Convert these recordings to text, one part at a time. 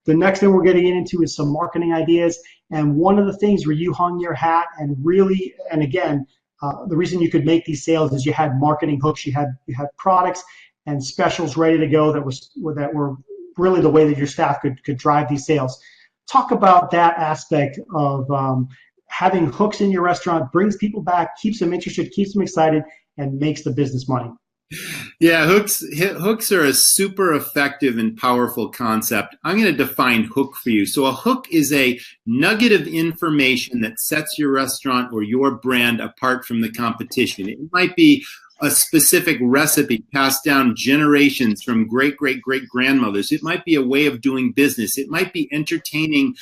The next thing we're getting into is some marketing ideas. And one of the things where you hung your hat and really, and again, the reason you could make these sales is you had marketing hooks, you had products and specials ready to go that were really the way that your staff could drive these sales. Talk about that aspect of having hooks in your restaurant, brings people back, keeps them interested, keeps them excited, and makes the business money. Yeah, hooks are a super effective and powerful concept. I'm going to define hook for you. So a hook is a nugget of information that sets your restaurant or your brand apart from the competition. It might be a specific recipe passed down generations from great-great-great-grandmothers. It might be a way of doing business. It might be entertaining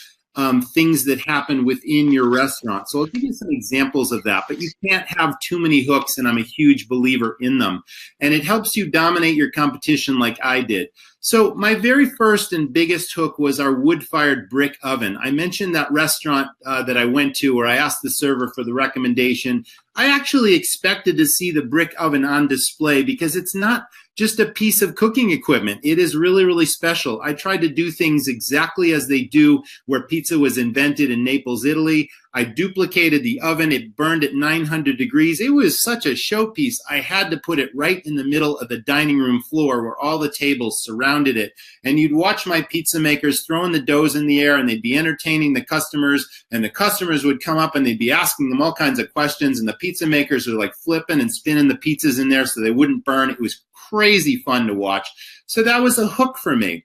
things that happen within your restaurant. So I'll give you some examples of that, but you can't have too many hooks, and I'm a huge believer in them. And it helps you dominate your competition like I did. So my very first and biggest hook was our wood-fired brick oven. I mentioned that restaurant that I went to where I asked the server for the recommendation. I actually expected to see the brick oven on display because it's not just a piece of cooking equipment. It is really, really special. I tried to do things exactly as they do where pizza was invented in Naples, Italy. I duplicated the oven. It burned at 900 degrees. It was such a showpiece. I had to put it right in the middle of the dining room floor where all the tables surrounded it. And you'd watch my pizza makers throwing the doughs in the air, and they'd be entertaining the customers, and the customers would come up and they'd be asking them all kinds of questions, and the pizza makers were like flipping and spinning the pizzas in there so they wouldn't burn. It was crazy fun to watch. So that was a hook for me.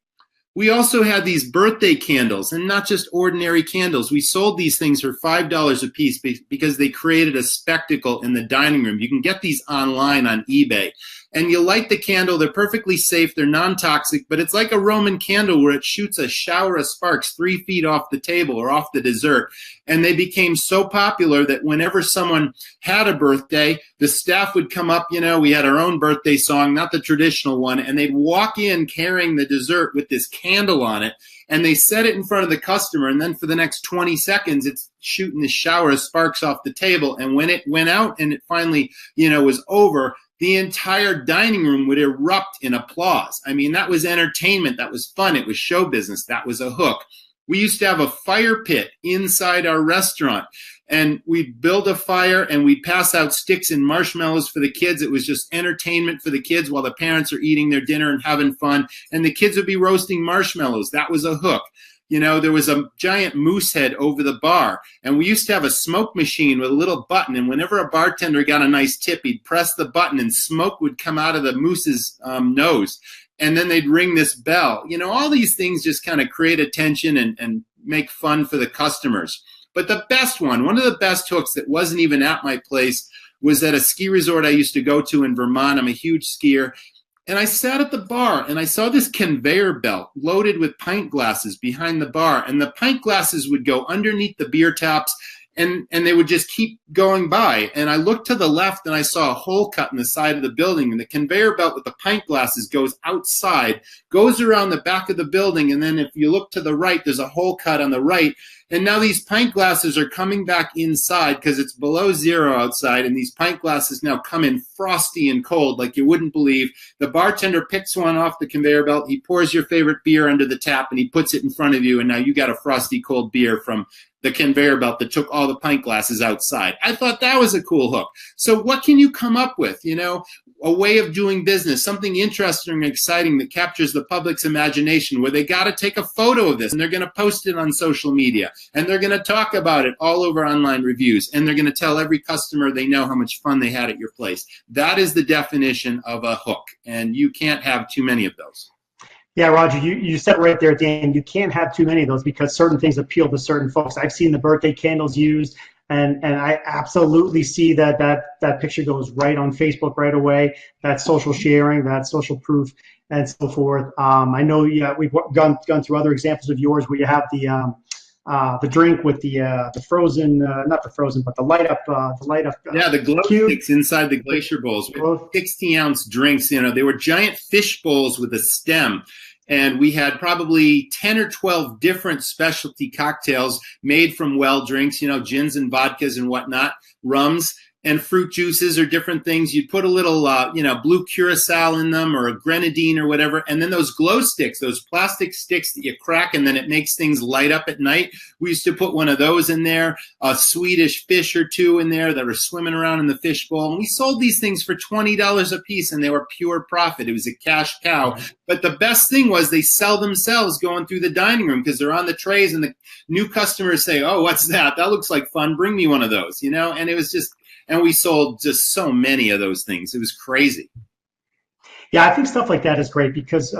We also had these birthday candles, and not just ordinary candles. We sold these things for $5 a piece because they created a spectacle in the dining room. You can get these online on eBay. And you light the candle. They're perfectly safe. They're non-toxic, but it's like a Roman candle where it shoots a shower of sparks 3 feet off the table or off the dessert. And they became so popular that whenever someone had a birthday, the staff would come up, you know, we had our own birthday song, not the traditional one, and they'd walk in carrying the dessert with this candle on it, and they set it in front of the customer, and then for the next 20 seconds, it's shooting this shower of sparks off the table. And when it went out and it finally, you know, was over, the entire dining room would erupt in applause. I mean, that was entertainment. That was fun. It was show business. That was a hook. We used to have a fire pit inside our restaurant, and we'd build a fire and we'd pass out sticks and marshmallows for the kids. It was just entertainment for the kids while the parents are eating their dinner and having fun, and the kids would be roasting marshmallows. That was a hook. You know, there was a giant moose head over the bar, and we used to have a smoke machine with a little button, and whenever a bartender got a nice tip, he'd press the button and smoke would come out of the moose's nose, and then they'd ring this bell. You know, all these things just kind of create attention and make fun for the customers. But the best one of the best hooks that wasn't even at my place was at a ski resort I used to go to in Vermont. I'm a huge skier. And I sat at the bar and I saw this conveyor belt loaded with pint glasses behind the bar. And the pint glasses would go underneath the beer taps and they would just keep going by. And I looked to the left and I saw a hole cut in the side of the building. And the conveyor belt with the pint glasses goes outside, goes around the back of the building. And then if you look to the right, there's a hole cut on the right. And now these pint glasses are coming back inside because it's below zero outside, and these pint glasses now come in frosty and cold like you wouldn't believe. The bartender picks one off the conveyor belt, he pours your favorite beer under the tap, and he puts it in front of you, and now you got a frosty cold beer from the conveyor belt that took all the pint glasses outside. I thought that was a cool hook. So what can you come up with? You know, a way of doing business, something interesting and exciting that captures the public's imagination, where they got to take a photo of this and they're going to post it on social media and they're going to talk about it all over online reviews, and they're going to tell every customer they know how much fun they had at your place. That is the definition of a hook, and you can't have too many of those. Yeah, Roger, you said right there at the end, you can't have too many of those because certain things appeal to certain folks. I've seen the birthday candles used, and I absolutely see that picture goes right on Facebook right away. That social sharing, that social proof, and so forth. I know we've gone through other examples of yours where you have the drink with the frozen, not the frozen, but the light up. Yeah, the glow sticks inside the glacier bowls with 60-ounce drinks. You know, they were giant fish bowls with a stem. And we had probably 10 or 12 different specialty cocktails made from well drinks, you know, gins and vodkas and whatnot, rums. and fruit juices or different things. You'd put a little, blue curacao in them or a grenadine or whatever. And then those glow sticks, those plastic sticks that you crack and then it makes things light up at night. We used to put one of those in there, a Swedish fish or two in there that were swimming around in the fish bowl. And we sold these things for $20 a piece and they were pure profit. It was a cash cow. But the best thing was they sell themselves going through the dining room because they're on the trays and the new customers say, oh, what's that? That looks like fun. Bring me one of those, and it was just, and we sold just so many of those things. It was crazy. Yeah, I think stuff like that is great because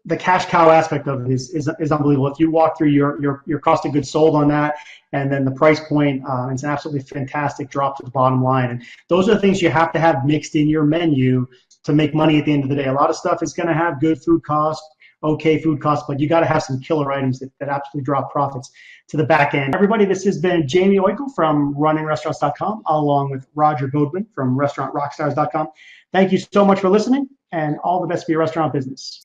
the cash cow aspect of it is unbelievable. If you walk through your cost of goods sold on that, and then the price point, it's an absolutely fantastic drop to the bottom line. And those are the things you have to have mixed in your menu to make money at the end of the day. A lot of stuff is going to have good food cost, okay food costs, but you got to have some killer items that absolutely drop profits to the back end. Everybody, this has been Jamie Oikle from runningrestaurants.com, along with Roger Goodman from restaurantrockstars.com. Thank you so much for listening, and all the best for your restaurant business.